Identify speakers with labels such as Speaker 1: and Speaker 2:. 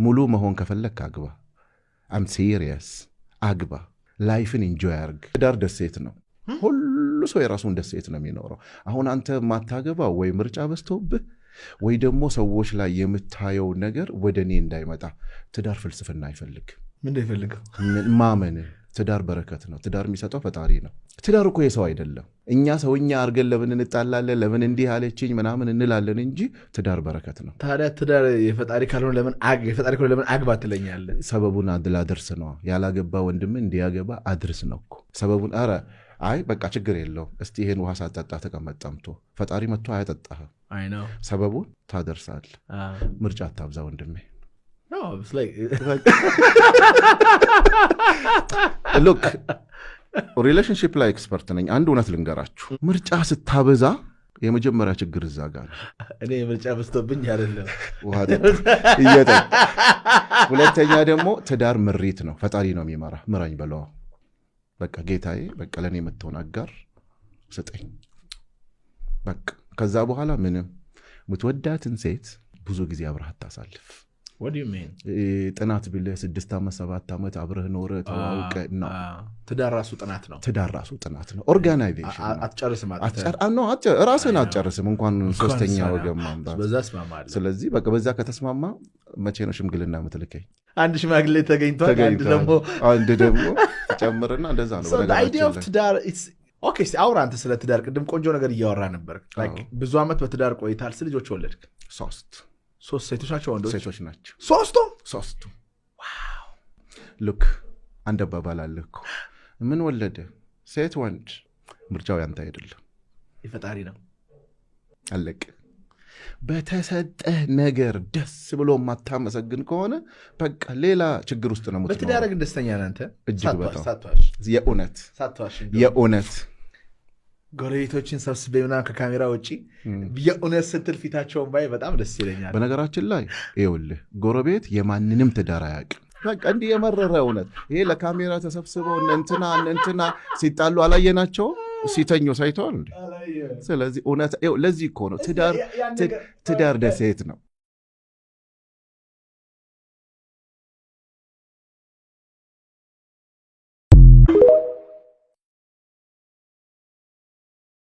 Speaker 1: ሙሉ መሆን ከፈለክ አግባ I'm serious አግባ ላይፍን ኢንጆይ አርግ ትዳር ደሴት ነው ሁሉ ሰው የራሱን ደሴት ነው የሚኖረው አሁን አንተ ማታገባው ወይ ምርጫ በስተውብህ ወይ ደግሞ ሰዎች ላይ የምታየው ነገር ወደኔ እንዳይመጣ ትዳር ፍልስፍና አይፈልግ
Speaker 2: ምን ይፈልጋል
Speaker 1: ማመን ትዳር በረከት ነው ትዳር የሚሰጠው ፈጣሪ ነው ትዳር እኮ የሰው አይደለም እኛ ሰውኛ አርገን ለምን እንጣላለን ለምን እንዲህ አለችኝ ምናምን እንላለን እንጂ ትዳር በረከት ነው
Speaker 2: ታዲያ ትዳር የፈጣሪ ካልሆነ ለምን አግባ ትለኛለህ
Speaker 1: ሰበቡን አድርስ ነው ያላገባ ወንድም እንዲያገባ አድርስ ነው እኮ ሰበቡን አረ አይ በቃ ችግር የለው እስቲ ይሄን ውሃ ሳጠጣ ተቀመጠምቶ ፈጣሪ መጥቶ አያጠጣህ
Speaker 2: አይ ነው
Speaker 1: ሰበቡን ታደርሳል ምርጫ አታብዛ ወንድሜ
Speaker 2: No, it's like
Speaker 1: look relationship ላይ ኤክስፐርት ነኝ አንድ እውነት ልንገራችሁ ምርጫ ስታበዛ የመጀመሪያ ችግር እዛ ጋር ነው
Speaker 2: እኔ ምርጫ በዝቶብኝ አይደለም
Speaker 1: ውሃ ይያጣ ሁለተኛ ደግሞ ትዳር ምሪት ነው ፈጣሪ ነው የሚመራ ምራኝ በለው በቃ ጌታዬ በቃ ለኔ የምትሆን አጋር ስጠኝ በቃ ከዛ በኋላ ምንም ምትወዳትን ሴት ብዙ ጊዜ አብረሃት ታሳልፍ
Speaker 2: What do you mean?
Speaker 1: ጥናት ቢለ 6 ዓመት 7 ዓመት አብረህ ኖረ ተዋውቀ ነው
Speaker 2: ትዳር ራሱ ጥናት ነው ኦርጋናይዜሽን አትጨርስም
Speaker 1: ራስህን አትጨርስም እንኳን ሶስተኛ ወገን ማምጣት
Speaker 2: በዛ ስማማለ
Speaker 1: ስለዚህ በቃ በዛ ከተስማማ መቼ ነው ሽምግልና የምትልከኝ
Speaker 2: አንድ ሽማግሌ ተገኝቷል
Speaker 1: አንድ ደግሞ ጨምርና እንደዛ ነው
Speaker 2: So the idea of ትዳር it's okay አውራ አንተ ስለ ትዳር ቅድም ቆንጆ ነገር እያወራ ነበር like ብዙ ዓመት በትዳር ቆይታል ልጆች ወለድክ 3 ሴቶች ናቸው ወንዶች
Speaker 1: ሴቶች ናቸው ሶስቱ
Speaker 2: ዋው
Speaker 1: ሉክ አንድ አባባል አለ እኮ ምን ወለደ ሴት ወንድ ምርጫው ያንተ አይደለም
Speaker 2: የፈጣሪ ነው
Speaker 1: አለቅ በተሰጠህ ነገር ደስ ብሎ ማታመሰግን ከሆነ በቃ ሌላ ችግር ውስጥ ነው የምትኖረው
Speaker 2: በትዳር ግን ደስተኛ ነህ አንተ
Speaker 1: እጅግ በጣም
Speaker 2: ሳትዋሽ
Speaker 1: የእውነት
Speaker 2: ጎረቤቶችን ሰብስቤ ምናምን ከካሜራ ውጪ የእውነት ስትል ፊታቸውን ባይ በጣም ደስ ይለኛል
Speaker 1: በነገራችን ላይ ይኸውልህ ጎረቤት የማንንም ትዳር አያውቅም በቃ እንዲህ የመረረ እውነት ይሄ ለካሜራ ተሰብስበው እንትና ሲጣሉ አላየናቸው ሲተኙ ሳይተዋል እንዴ ስለዚህ እውነት ለዚህ እኮ ነው ትዳር ደሴት ነው